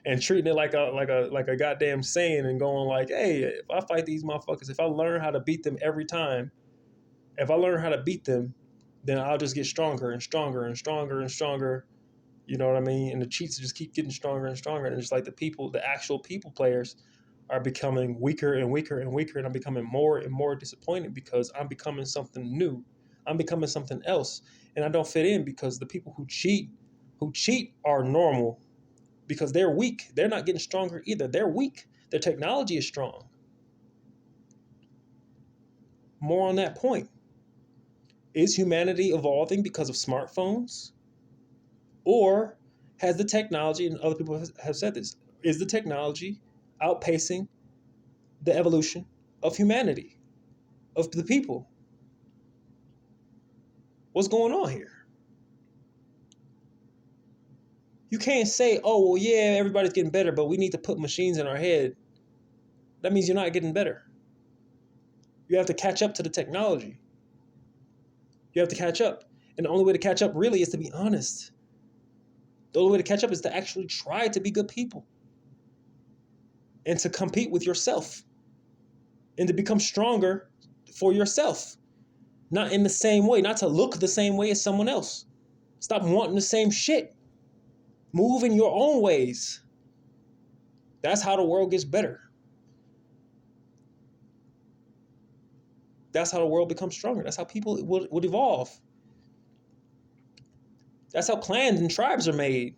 and treating it like a goddamn Saiyan and going like, hey, if I fight these motherfuckers, if I learn how to beat them every time, if I learn how to beat them, then I'll just get stronger and stronger and stronger and stronger. You know what I mean? And the cheats just keep getting stronger and stronger. And it's like the actual people players are becoming weaker and weaker and weaker. And I'm becoming more and more disappointed because I'm becoming something new. I'm becoming something else. And I don't fit in because the people who cheat are normal because they're weak. They're not getting stronger either. They're weak. Their technology is strong. More on that point. Is humanity evolving because of smartphones? Or has the technology, and other people have said this, is the technology outpacing the evolution of humanity, of the people? What's going on here? You can't say, oh, well, yeah, everybody's getting better, but we need to put machines in our head. That means you're not getting better. You have to catch up to the technology. You have to catch up. And the only way to catch up really is to be honest. The only way to catch up is to actually try to be good people and to compete with yourself and to become stronger for yourself. Not in the same way, not to look the same way as someone else. Stop wanting the same shit. Move in your own ways. That's how the world gets better. That's how the world becomes stronger. That's how people would evolve. That's how clans and tribes are made.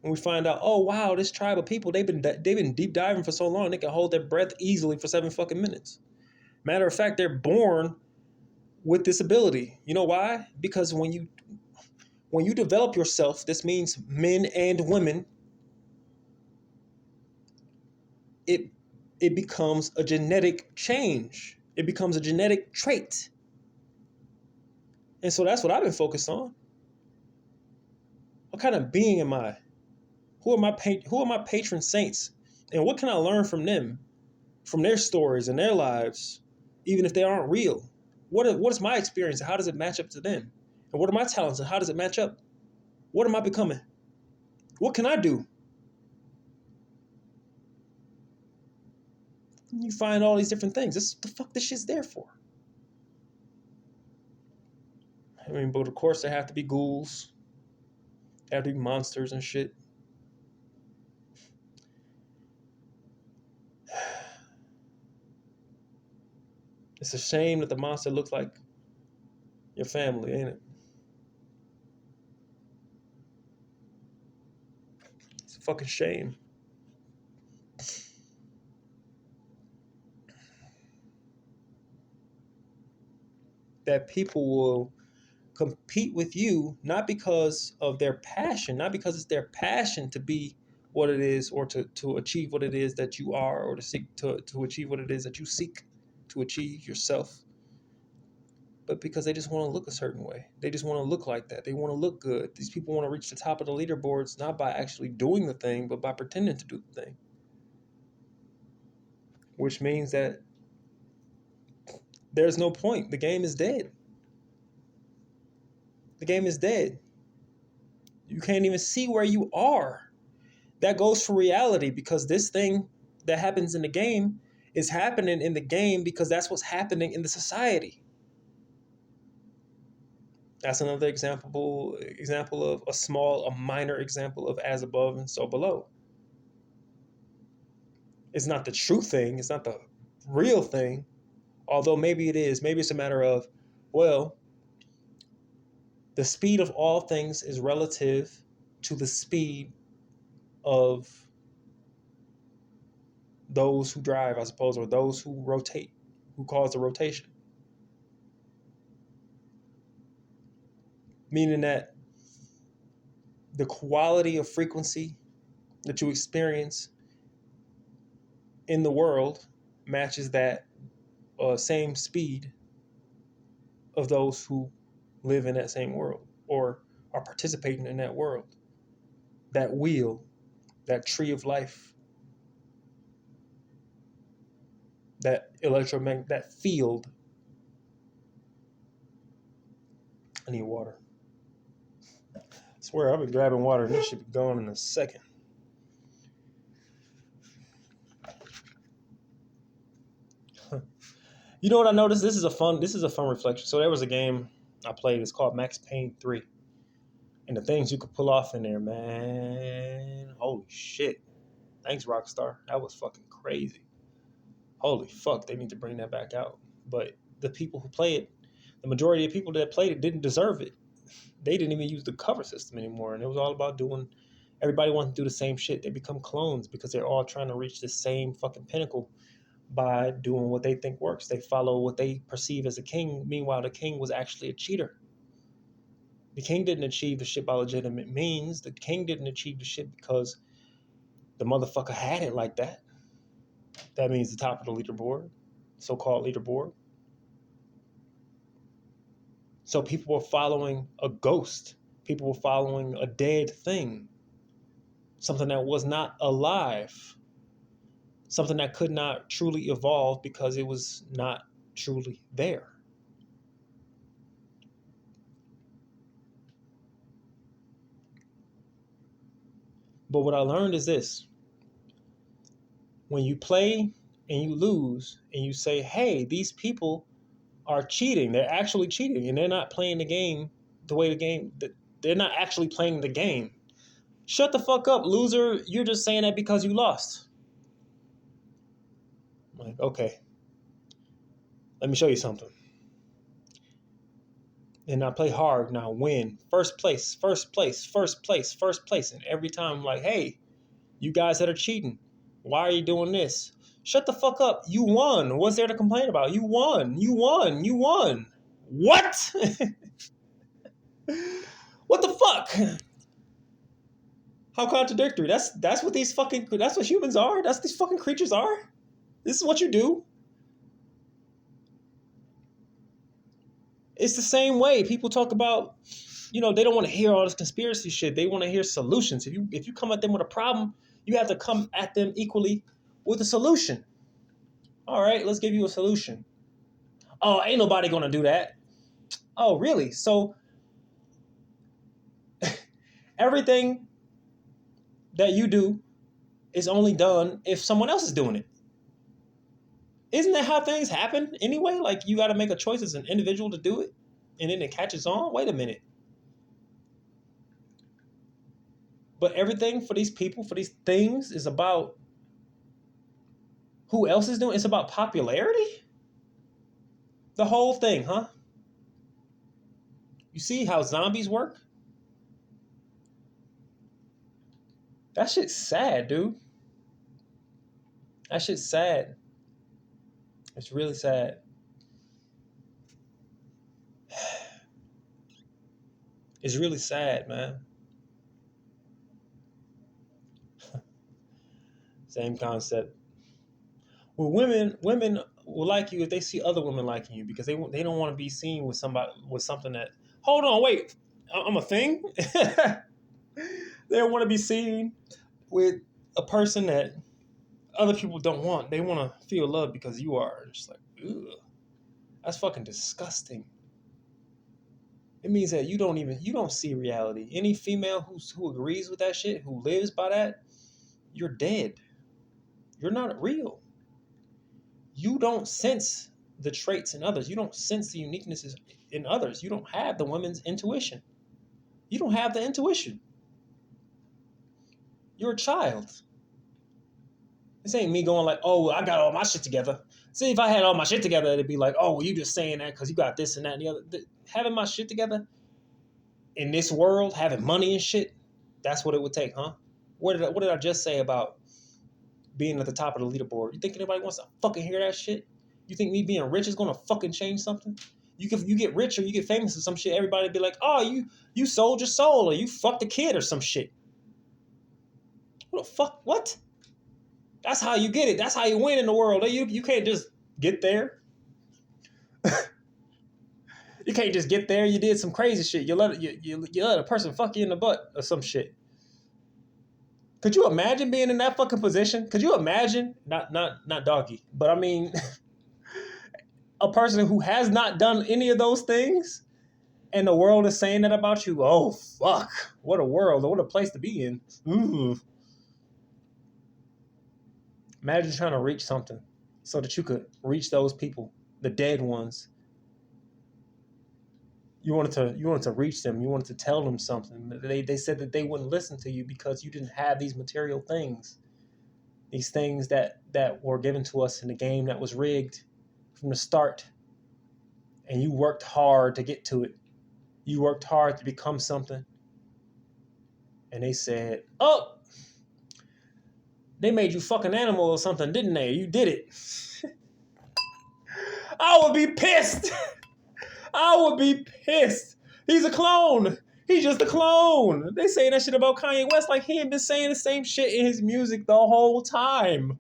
When we find out, oh wow, this tribe of people, they've been deep diving for so long, they can hold their breath easily for 7 fucking minutes. Matter of fact, they're born with this ability. You know why? Because when you develop yourself, this means men and women, it it becomes a genetic change. It becomes a genetic trait. And so that's what I've been focused on. What kind of being am I? Who are my patron saints? And what can I learn from them, from their stories and their lives, even if they aren't real? What is my experience and how does it match up to them? And what are my talents and how does it match up? What am I becoming? What can I do? You find all these different things. This the fuck this shit's there for. I mean, but of course there have to be ghouls. There have to be monsters and shit. It's a shame that the monster looks like your family, ain't it? It's a fucking shame. That people will compete with you not because of their passion, not because it's their passion to be what it is or to achieve what it is that you are or to seek to achieve what it is that you seek to achieve yourself, but because they just want to look a certain way. They just want to look like that. They want to look good. These people want to reach the top of the leaderboards not by actually doing the thing, but by pretending to do the thing. Which means that there's no point. The game is dead. The game is dead. You can't even see where you are. That goes for reality because this thing that happens in the game is happening in the game because that's what's happening in the society. That's another example of a minor example of as above and so below. It's not the true thing. It's not the real thing. Although maybe it is. Maybe it's a matter of, well, the speed of all things is relative to the speed of those who drive, I suppose, or those who rotate, who cause the rotation. Meaning that the quality of frequency that you experience in the world matches that same speed of those who live in that same world or are participating in that world. That wheel, that tree of life, that electromagnetic, that field. I need water. I swear I'll be grabbing water and this should be gone in a second. You know what I noticed? This is a fun reflection. So there was a game I played. It's called Max Payne 3. And the things you could pull off in there, man. Holy shit. Thanks, Rockstar. That was fucking crazy. Holy fuck, they need to bring that back out. But the people who play it, the majority of people that played it didn't deserve it. They didn't even use the cover system anymore. And it was all about everybody wanted to do the same shit. They become clones because they're all trying to reach the same fucking pinnacle by doing what they think works. They follow what they perceive as a king. Meanwhile, the king was actually a cheater. The king didn't achieve the shit by legitimate means. The king didn't achieve the shit because the motherfucker had it like that. That means the top of the leaderboard, so-called leaderboard. So people were following a ghost. People were following a dead thing. Something that was not alive. Something that could not truly evolve because it was not truly there. But what I learned is this. When you play and you lose and you say, hey, these people are cheating. They're actually cheating and they're not playing the game the way they're not actually playing the game. Shut the fuck up, loser. You're just saying that because you lost. I'm like, okay. Let me show you something. And I play hard. Now win. First place, first place, first place, first place. And every time I'm like, hey, you guys that are cheating, why are you doing this? Shut the fuck up. You won. What's there to complain about? You won. You won. You won. What? What the fuck? How contradictory. That's what these fucking that's what humans are. That's what these fucking creatures are. This is what you do. It's the same way people talk about, they don't want to hear all this conspiracy shit. They want to hear solutions. If you come at them with a problem, you have to come at them equally with a solution. All right, let's give you a solution. Oh, ain't nobody gonna do that. Oh, really? So everything that you do is only done if someone else is doing it. Isn't that how things happen anyway? Like, you got to make a choice as an individual to do it, and then it catches on. Wait a minute. But everything for these people, for these things, is about who else is doing it. It's about popularity. The whole thing, huh? You see how zombies work? That shit's sad, dude. That shit's sad. It's really sad. It's really sad, man. Same concept. Well, women will like you if they see other women liking you, because they don't want to be seen with something that. Hold on, wait. I'm a thing. They don't want to be seen with a person that other people don't want. They want to feel love because you are. It's like, ugh, that's fucking disgusting. It means that you don't see reality. Any female who agrees with that shit, who lives by that, you're dead. You're not real. You don't sense the traits in others. You don't sense the uniquenesses in others. You don't have the woman's intuition. You don't have the intuition. You're a child. This ain't me going like, oh, I got all my shit together. See, if I had all my shit together, it'd be like, oh, well, you just saying that because you got this and that and the other. Having my shit together in this world, having money and shit, that's what it would take, huh? What did I just say about being at the top of the leaderboard? You think anybody wants to fucking hear that shit? You think me being rich is gonna fucking change something? You get rich or you get famous or some shit, everybody be like, oh, you sold your soul, or you fucked a kid or some shit. What the fuck? What? That's how you get it. That's how you win in the world. You can't just get there. You can't just get there. You did some crazy shit. You let a person fuck you in the butt or some shit. Could you imagine being in that fucking position? Could you imagine? Not doggy, but I mean, a person who has not done any of those things, and the world is saying that about you. Oh fuck! What a world! What a place to be in. Ooh. Imagine trying to reach something so that you could reach those people, the dead ones. You wanted to reach them. You wanted to tell them something. They said that they wouldn't listen to you because you didn't have these material things, these things that were given to us in the game that was rigged from the start. And you worked hard to get to it. You worked hard to become something. And they said, oh, they made you fucking animal or something, didn't they? You did it. I would be pissed. I would be pissed. He's a clone. He's just a clone. They saying that shit about Kanye West like he ain't been saying the same shit in his music the whole time.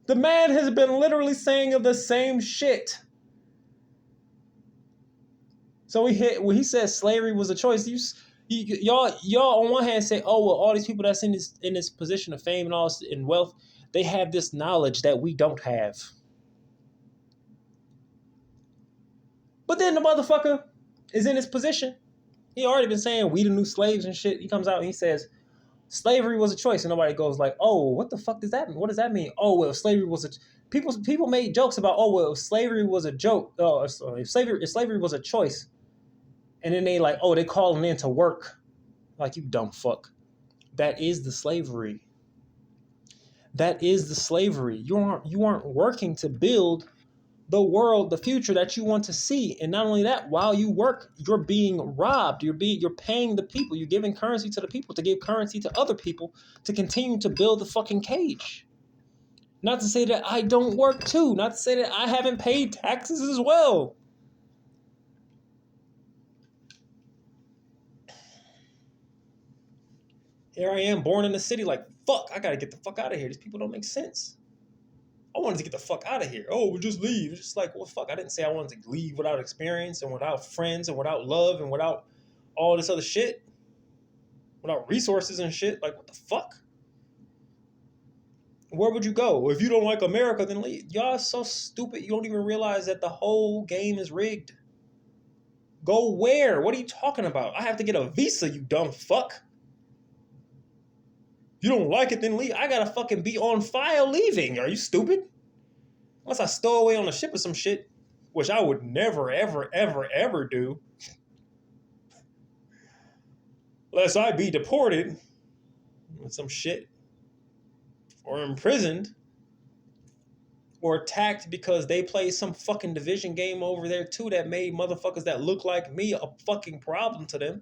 The man has been literally saying the same shit. So when he said slavery was a choice, y'all on one hand say, oh well, all these people that's in this position of fame and all this, in wealth, they have this knowledge that we don't have. But then the motherfucker is in his position. He already been saying we the new slaves and shit. He comes out and he says slavery was a choice, and nobody goes like, oh, what the fuck does that mean? What does that mean? Oh well, slavery was a people made jokes about, oh well, slavery was a joke. Oh, if slavery was a choice, and then they like, oh, they calling in to work. Like, you dumb fuck. That is the slavery. That is the slavery. You aren't working to build the world, the future that you want to see. And not only that, while you work, you're being robbed. You're paying the people. You're giving currency to the people to give currency to other people to continue to build the fucking cage. Not to say that I don't work too. Not to say that I haven't paid taxes as well. Here I am, born in the city, like, fuck, I gotta get the fuck out of here. These people don't make sense. I wanted to get the fuck out of here. Oh, we'll just leave. It's just like, well, fuck, I didn't say I wanted to leave without experience and without friends and without love and without all this other shit. Without resources and shit. Like, what the fuck? Where would you go? If you don't like America, then leave. Y'all are so stupid. You don't even realize that the whole game is rigged. Go where? What are you talking about? I have to get a visa, you dumb fuck. You don't like it, then leave. I gotta fucking be on file leaving. Are you stupid? Unless I stow away on a ship or some shit, which I would never, ever, ever, ever do. Unless I be deported with some shit. Or imprisoned. Or attacked because they played some fucking division game over there too that made motherfuckers that look like me a fucking problem to them.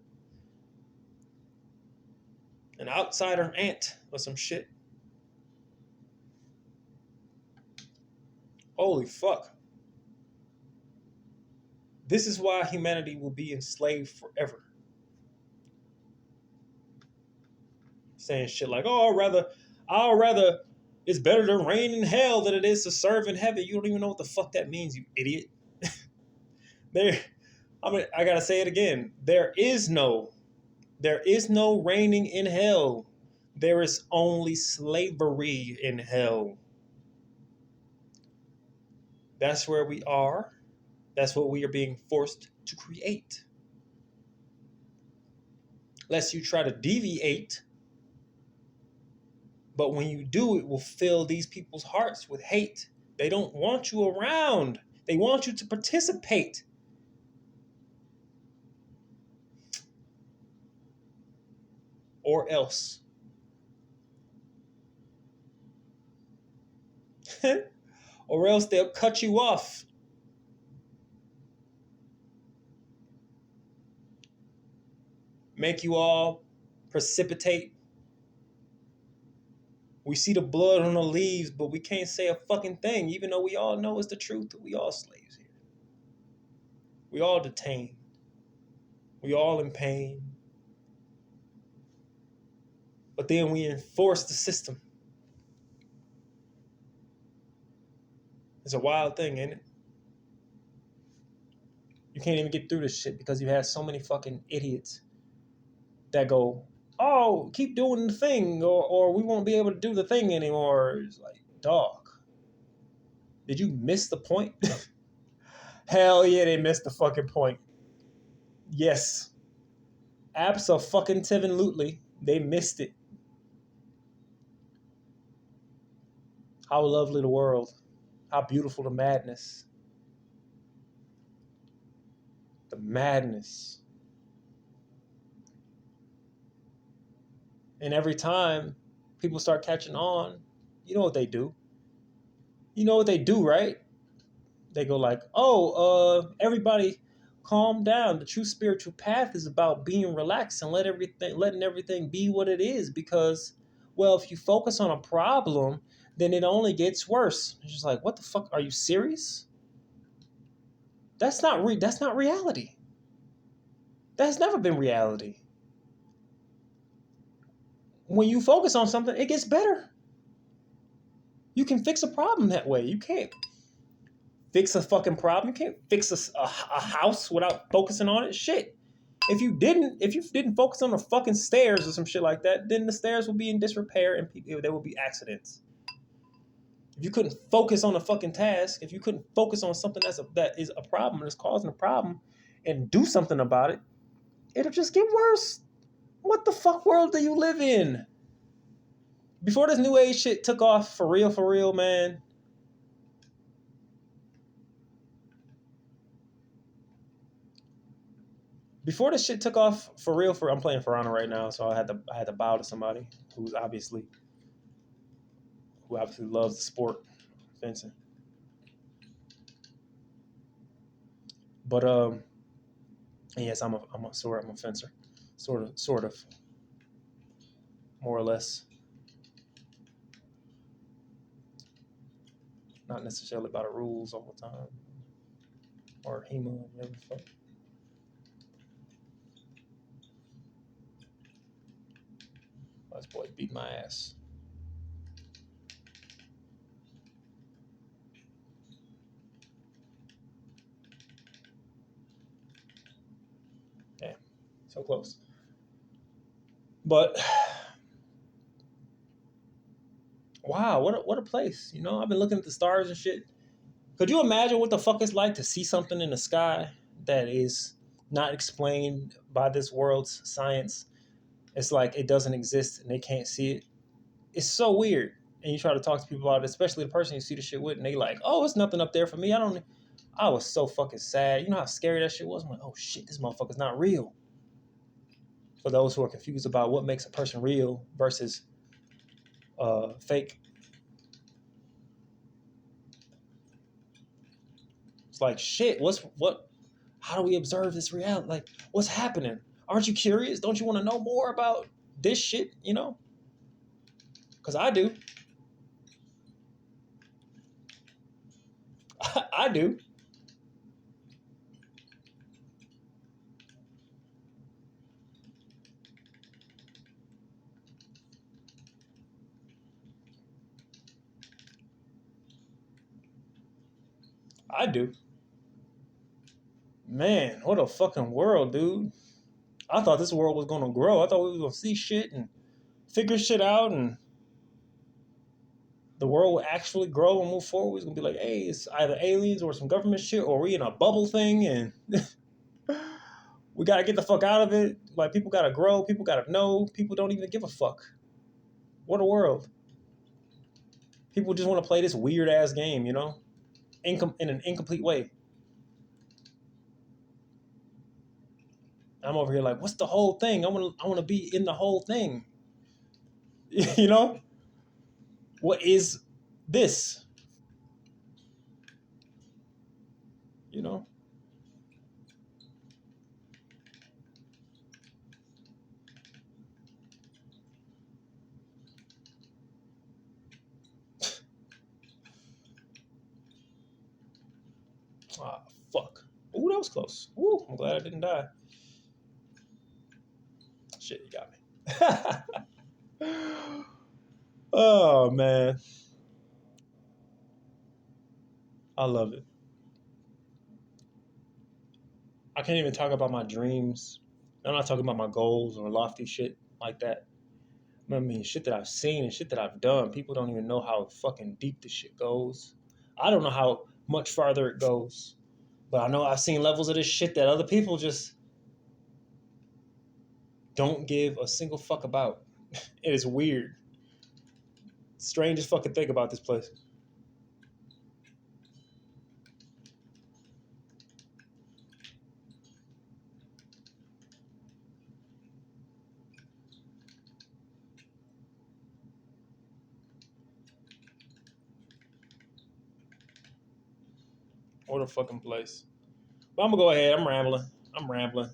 An outsider ant or some shit. Holy fuck. This is why humanity will be enslaved forever. Saying shit like, oh, I'll rather it's better to reign in hell than it is to serve in heaven. You don't even know what the fuck that means, you idiot. I gotta say it again. There is no reigning in hell. There is only slavery in hell. That's where we are. That's what we are being forced to create. Lest you try to deviate. But when you do, it will fill these people's hearts with hate. They don't want you around. They want you to participate. Or else. Or else they'll cut you off. Make you all precipitate. We see the blood on the leaves, but we can't say a fucking thing, even though we all know it's the truth. We all slaves here. We all detained. We all in pain. But then we enforce the system. It's a wild thing, ain't it? You can't even get through this shit because you have so many fucking idiots that go, oh, keep doing the thing, or we won't be able to do the thing anymore. It's like, dog, did you miss the point? Hell yeah, they missed the fucking point. Yes. Abso-fucking-tiven-lutely, they missed it. How lovely the world. How beautiful the madness. The madness. And every time people start catching on, you know what they do. You know what they do, right? They go like, everybody calm down. The true spiritual path is about being relaxed and letting everything be what it is. Because, well, if you focus on a problem, then it only gets worse. It's just like, what the fuck? Are you serious? That's not reality. That's never been reality. When you focus on something, it gets better. You can fix a problem that way. You can't fix a fucking problem. You can't fix a house without focusing on it. Shit. If you didn't focus on the fucking stairs or some shit like that, then the stairs will be in disrepair and there will be accidents. If you couldn't focus on a fucking task, if you couldn't focus on something that is a problem, that's causing a problem, and do something about it, it'll just get worse. What the world do you live in? Before this new age shit took off for real, man. Before this shit took off for real, I'm playing For Honor right now, so I had to bow to somebody who obviously loves the sport, fencing. But yes, I'm a fencer, sort of, more or less. Not necessarily by the rules all the time, or HEMA, whatever the fuck. This boy beat my ass. Damn, so close. But wow, what a place. You know, I've been looking at the stars and shit. Could you imagine what the fuck it's like to see something in the sky that is not explained by this world's science? It's like it doesn't exist and they can't see it. It's so weird. And you try to talk to people about it, especially the person you see the shit with, and they like, oh, it's nothing up there for me. I was so fucking sad. You know how scary that shit was? I'm like, oh shit, this motherfucker's not real. For those who are confused about what makes a person real versus fake, it's like shit. How do we observe this reality? Like, what's happening? Aren't you curious? Don't you want to know more about this shit? You know? Because I do. I do. I do. Man, what a fucking world, dude. I thought this world was going to grow. I thought we were going to see shit and figure shit out, and the world would actually grow and move forward. It's going to be like, hey, it's either aliens or some government shit, or we in a bubble thing, and we got to get the fuck out of it. Like, people got to grow. People got to know. People don't even give a fuck. What a world. People just want to play this weird ass game, you know, in an incomplete way. I'm over here like, what's the whole thing? I want to be in the whole thing. You know, what is this? You know, ah, fuck. Ooh, that was close. Ooh, I'm glad I didn't die. Shit, you got me. Oh man, I love it. I can't even talk about my dreams. I'm not talking about my goals or lofty shit like that. I mean, shit that I've seen and shit that I've done. People don't even know how fucking deep this shit goes. I don't know how much farther it goes, but I know I've seen levels of this shit that other people just don't give a single fuck about. It is weird. Strangest fucking thing about this place. What a fucking place. But I'm gonna go ahead. I'm rambling. I'm rambling.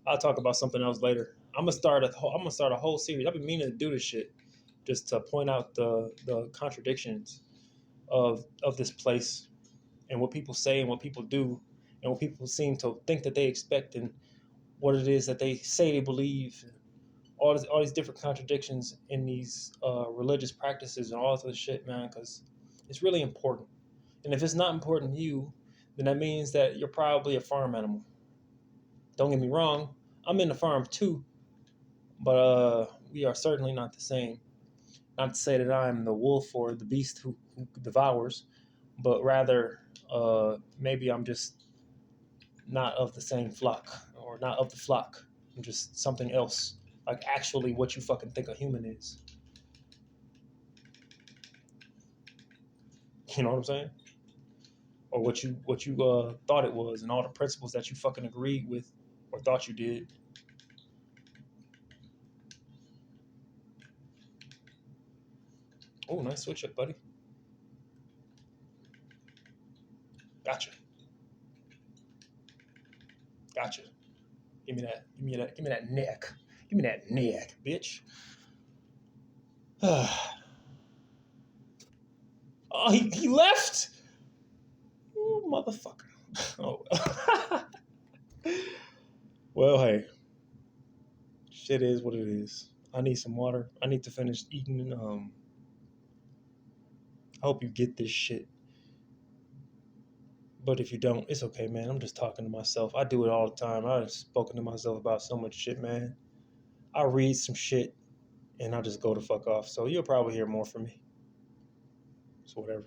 I'll talk about something else later. I'm gonna start a whole series. I've been meaning to do this shit, just to point out the contradictions of this place and what people say and what people do and what people seem to think that they expect and what it is that they say they believe. All these different contradictions in these religious practices and all this shit, man, because it's really important. And if it's not important to you, then that means that you're probably a farm animal. Don't get me wrong, I'm in the farm too, but we are certainly not the same. Not to say that I'm the wolf or the beast who devours, but rather maybe I'm just not of the same flock or not of the flock. I'm just something else, like actually what you fucking think a human is. You know what I'm saying? Or what you thought it was, and all the principles that you fucking agreed with or thought you did. Oh, nice switch up, buddy. Gotcha. Gotcha. Give me that. Give me that. Give me that neck. Give me that neck, bitch. Oh, he left. Oh, motherfucker. Oh. Well, hey, shit is what it is. I need some water. I need to finish eating. I hope you get this shit. But if you don't, it's okay, man. I'm just talking to myself. I do it all the time. I've spoken to myself about so much shit, man. I read some shit and I'll just go the fuck off. So you'll probably hear more from me. So whatever.